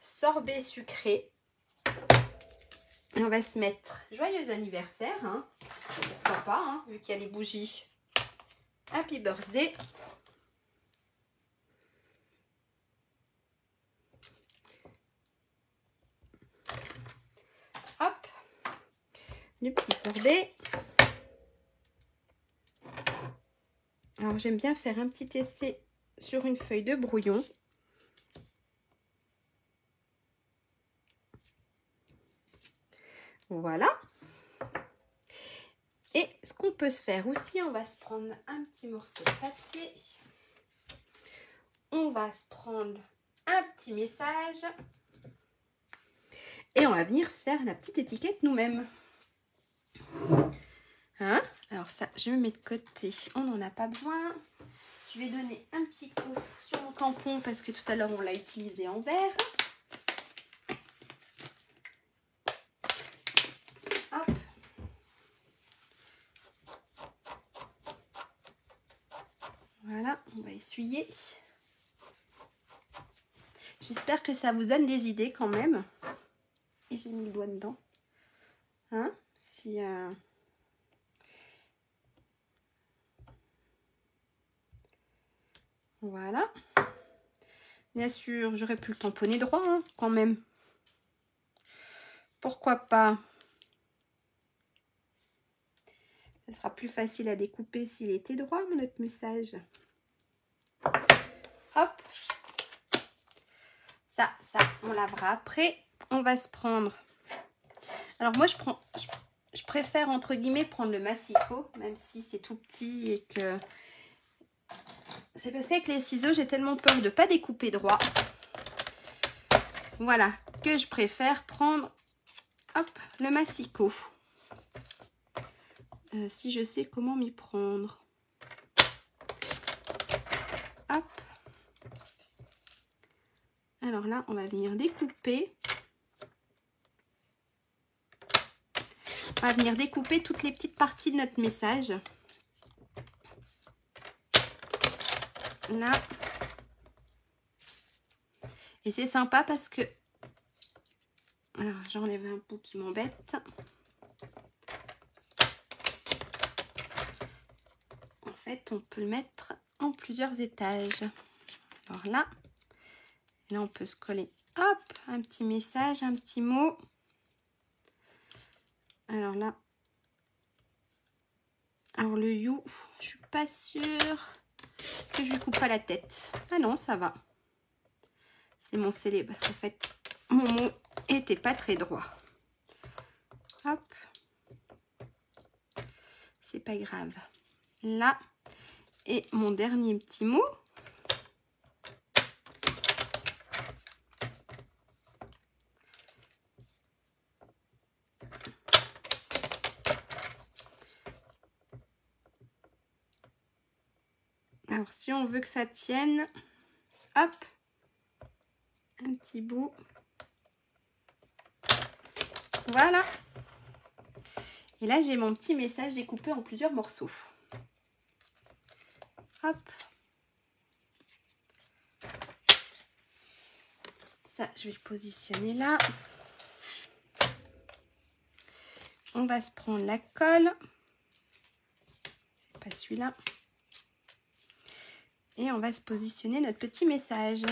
sorbet sucré. Et on va se mettre joyeux anniversaire, hein. Pourquoi pas, hein, vu qu'il y a les bougies. Happy birthday. Hop, du petit sorbet. Alors j'aime bien faire un petit essai sur une feuille de brouillon. Voilà. Et ce qu'on peut se faire aussi, on va se prendre un petit morceau de papier. On va se prendre un petit message. Et on va venir se faire la petite étiquette nous-mêmes. Hein? Alors ça, je me mets de côté. On n'en a pas besoin. Je vais donner un petit coup sur mon tampon parce que tout à l'heure, on l'a utilisé en verre. Hop. Voilà, on va essuyer. J'espère que ça vous donne des idées quand même. Et j'ai mis le doigt dedans. Hein? Si... Voilà. Bien sûr, j'aurais pu le tamponner droit, hein, quand même. Pourquoi pas? Ça sera plus facile à découper s'il était droit, notre message. Hop. Ça, on lavera après. On va se prendre... Alors moi, je préfère, entre guillemets, prendre le massicot, même si c'est tout petit et que... C'est parce qu'avec les ciseaux, j'ai tellement peur de ne pas découper droit. Voilà, que je préfère prendre, hop, le massicot. Si je sais comment m'y prendre. Hop. Alors là, on va venir découper. On va venir découper toutes les petites parties de notre message. Là. Et c'est sympa parce que... Alors, j'enlève un bout qui m'embête. En fait, on peut le mettre en plusieurs étages. Alors là, on peut se coller, hop, un petit message, un petit mot. Alors là, alors le you, je suis pas sûre que je lui coupe pas la tête. Ah non, ça va. C'est mon célèbre. En fait, mon mot était pas très droit. Hop. C'est pas grave. Là, et mon dernier petit mot. Alors, si on veut que ça tienne, hop, un petit bout. Voilà. Et là, j'ai mon petit message découpé en plusieurs morceaux. Hop. Ça, je vais le positionner là. On va se prendre la colle. C'est pas celui-là. Et on va se positionner notre petit message.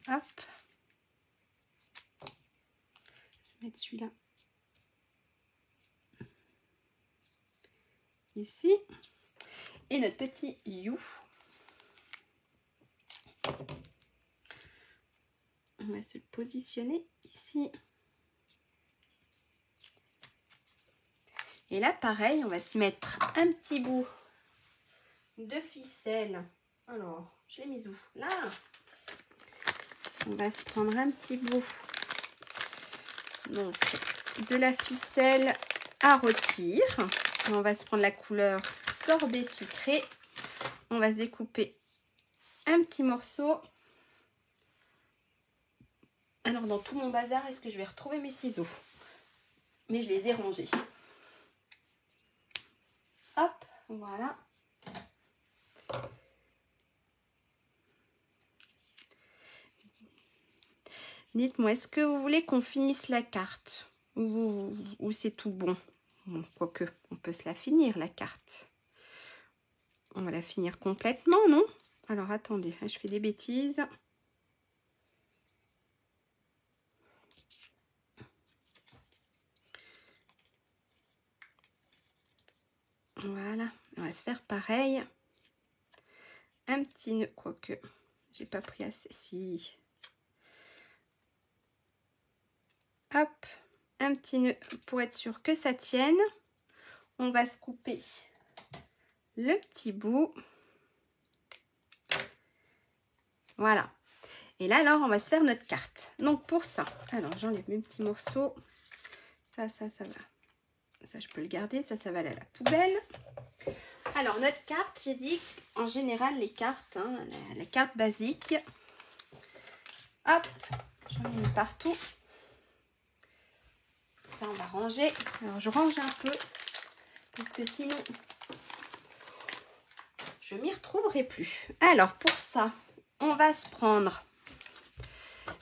Hop. On va se mettre celui-là. Ici. Et notre petit you. On va se le positionner ici. Et là, pareil, on va se mettre un petit bout de ficelle. Alors, je l'ai mis où? Là. On va se prendre un petit bout donc, de la ficelle à rôtir. On va se prendre la couleur sorbet sucré. On va se découper un petit morceau. Alors dans tout mon bazar, est-ce que je vais retrouver mes ciseaux? Mais je les ai rangés. Hop, voilà. Dites-moi, est-ce que vous voulez qu'on finisse la carte? Ou c'est tout bon? Bon, quoique, on peut se la finir, la carte. On va la finir complètement, non? Alors, attendez, je fais des bêtises. Voilà, on va se faire pareil. Un petit nœud, quoique, j'ai pas pris assez. Si. Hop, un petit nœud pour être sûr que ça tienne. On va se couper le petit bout. Voilà. Et là, alors, on va se faire notre carte. Donc, pour ça, alors, j'enlève mes petits morceaux. Ça va. Ça, je peux le garder. Ça va aller à la poubelle. Alors, notre carte, j'ai dit, en général, les cartes, hein, la carte basique. Hop, j'en ai mis partout. Ça, on va ranger. Alors, je range un peu. Parce que sinon, je m'y retrouverai plus. Alors, pour ça, on va se prendre...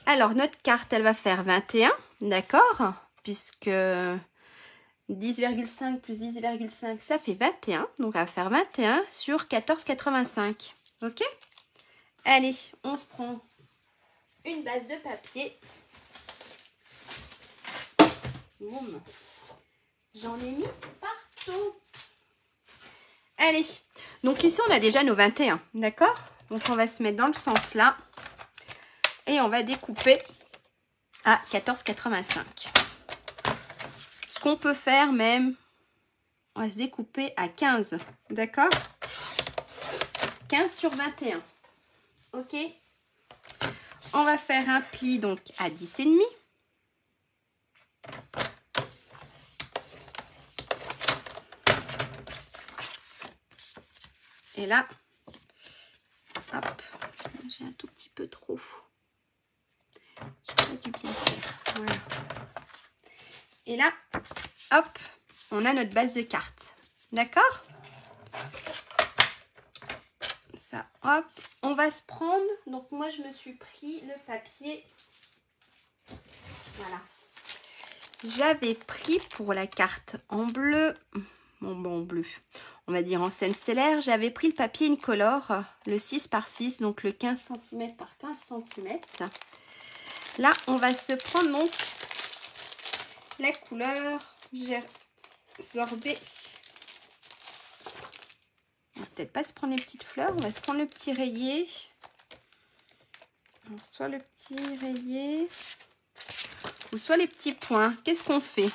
Alors, notre carte, elle va faire 21, d'accord? Puisque 10,5 plus 10,5, ça fait 21. Donc, on va faire 21 sur 14,85. Ok? Allez, on se prend une base de papier. Boum. J'en ai mis partout. Allez, donc ici, on a déjà nos 21, d'accord? Donc, on va se mettre dans le sens là. Et on va découper à 14,85. Ce qu'on peut faire même, on va se découper à 15. D'accord? 15 sur 21. Ok? On va faire un pli donc à 10,5. Et là, hop, j'ai un tout petit peu trop. J'aurais dû bien faire. Voilà. Et là, hop, on a notre base de carte. D'accord? Ça, hop, on va se prendre. Donc moi, je me suis pris le papier. Voilà. J'avais pris pour la carte en bleu, bon, en bleu, on va dire en scène stellaire, j'avais pris le papier incolore, le 6 par 6, donc le 15 cm par 15 cm. Là, on va se prendre donc la couleur sorbet. On va peut-être pas se prendre les petites fleurs, on va se prendre le petit rayé. Alors, soit le petit rayé, ou soit les petits points. Qu'est-ce qu'on fait?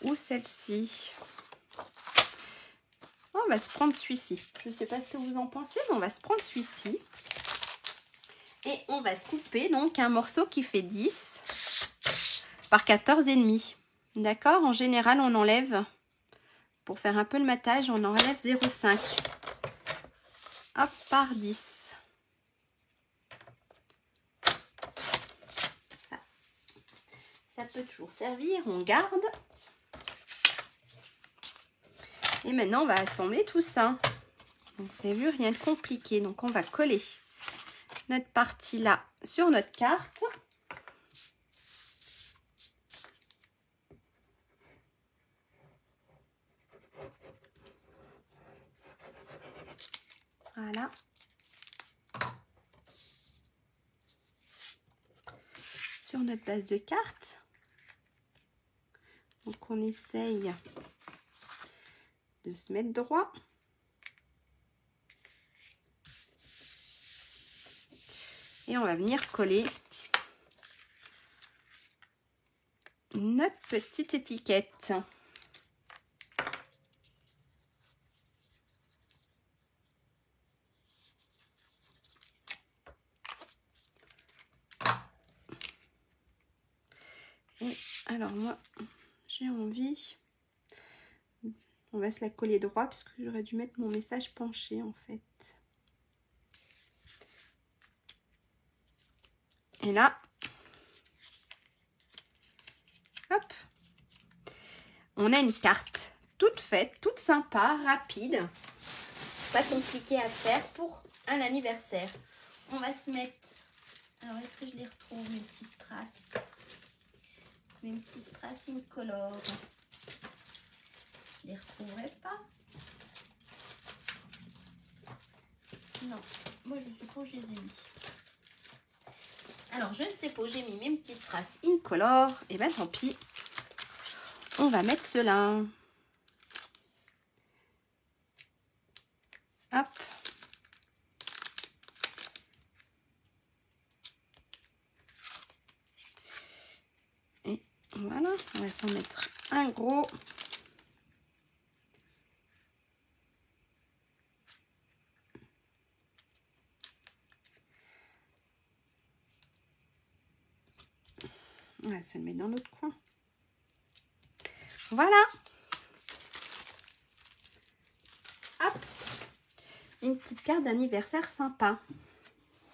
Ou celle-ci. On va se prendre celui-ci. Je ne sais pas ce que vous en pensez, mais on va se prendre celui-ci. Et on va se couper donc un morceau qui fait 10 par 14,5. D'accord? En général, on enlève, pour faire un peu le matage, on enlève 0,5. Hop, par 10. Ça peut toujours servir, on garde. Et maintenant, on va assembler tout ça. Donc, vous avez vu, rien de compliqué. Donc, on va coller notre partie là sur notre carte. Voilà. Sur notre base de carte. Donc, on essaye de se mettre droit. Et on va venir coller notre petite étiquette. Et alors moi, j'ai envie... On va se la coller droit parce que j'aurais dû mettre mon message penché en fait. Et là, hop, on a une carte toute faite, toute sympa, rapide, pas compliqué à faire pour un anniversaire. On va se mettre... Alors, est-ce que je les retrouve, mes petits strass? Mes petits strass incolores. Je les retrouverai pas. Non, moi je suppose que je les ai mis. Alors, je ne sais pas où j'ai mis mes petits strass incolores. Et ben tant pis. On va mettre cela. Hop. Et voilà, on va s'en mettre un gros. On va se le mettre dans l'autre coin. Voilà. Hop. Une petite carte d'anniversaire sympa.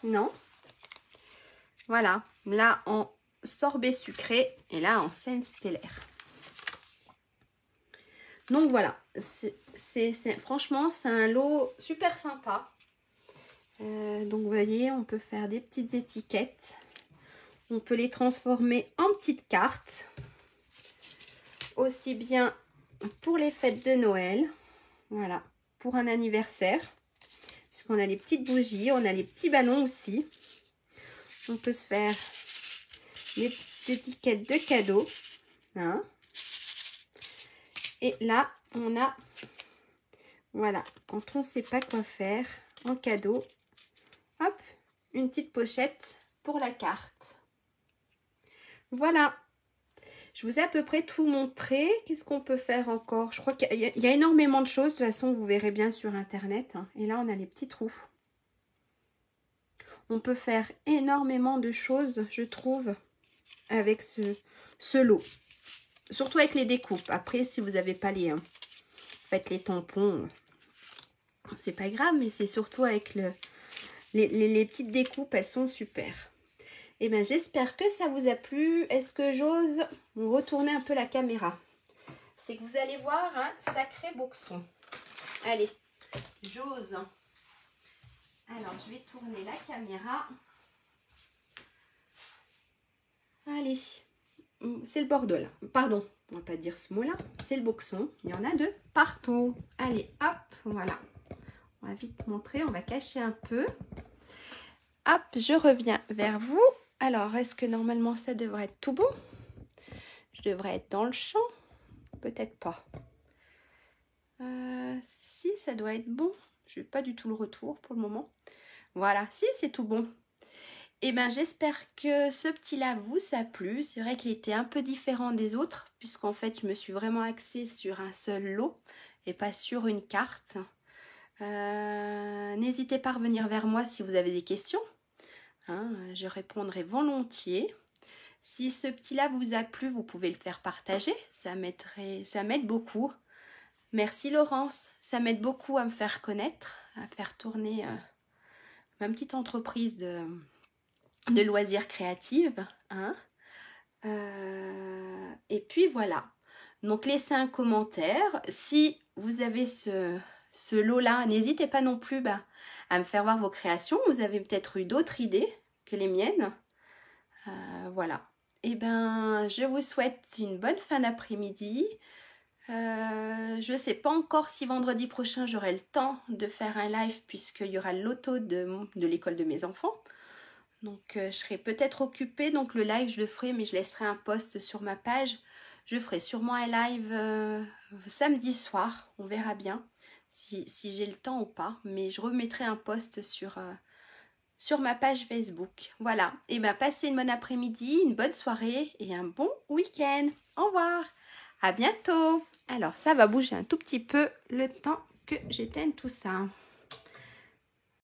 Non? Voilà. Là, en sorbet sucré et là, en scène stellaire. Donc, voilà. Franchement, c'est un lot super sympa. Donc, vous voyez, on peut faire des petites étiquettes. On peut les transformer en petites cartes. Aussi bien pour les fêtes de Noël. Voilà. Pour un anniversaire. Puisqu'on a les petites bougies. On a les petits ballons aussi. On peut se faire des petites étiquettes de cadeaux. Hein. Et là, on a... Voilà. Quand on ne sait pas quoi faire en cadeau. Hop. Une petite pochette pour la carte. Voilà, je vous ai à peu près tout montré. Qu'est-ce qu'on peut faire encore? Je crois qu'il y a énormément de choses. De toute façon, vous verrez bien sur Internet. Et là, on a les petits trous. On peut faire énormément de choses, je trouve, avec ce lot. Surtout avec les découpes. Après, si vous n'avez pas les... faites les tampons. C'est pas grave, mais c'est surtout avec les petites découpes. Elles sont super. Eh bien, j'espère que ça vous a plu. Est-ce que j'ose retourner un peu la caméra? C'est que vous allez voir un sacré boxon. Allez, j'ose. Alors, je vais tourner la caméra. Allez, c'est le bordel. Pardon, on va pas dire ce mot-là. C'est le boxon. Il y en a de partout. Allez, hop, voilà. On va vite montrer. On va cacher un peu. Hop, je reviens vers vous. Alors, est-ce que normalement, ça devrait être tout bon? Je devrais être dans le champ? Peut-être pas. Si, ça doit être bon. Je n'ai pas du tout le retour pour le moment. Voilà, si, c'est tout bon. Et bien, j'espère que ce petit-là vous a plu. C'est vrai qu'il était un peu différent des autres, puisqu'en fait, je me suis vraiment axée sur un seul lot et pas sur une carte. N'hésitez pas à revenir vers moi si vous avez des questions. Je répondrai volontiers. Si ce petit-là vous a plu, vous pouvez le faire partager. Ça m'aide beaucoup. Merci Laurence. Ça m'aide beaucoup à me faire connaître, à faire tourner ma petite entreprise de loisirs créatifs. Et puis voilà. Donc laissez un commentaire. Si vous avez ce lot-là, n'hésitez pas non plus à me faire voir vos créations. Vous avez peut-être eu d'autres idées que les miennes. Voilà. Et ben, je vous souhaite une bonne fin d'après-midi. Je ne sais pas encore si vendredi prochain j'aurai le temps de faire un live puisqu'il y aura le loto de l'école de mes enfants. Donc je serai peut-être occupée, donc le live je le ferai, mais je laisserai un post sur ma page. Je ferai sûrement un live samedi soir, on verra bien si j'ai le temps ou pas. Mais je remettrai un post sur ma page Facebook. Voilà, et bien passez une bonne après-midi, une bonne soirée et un bon week-end. Au revoir, à bientôt. Alors ça va bouger un tout petit peu le temps que j'éteigne tout ça.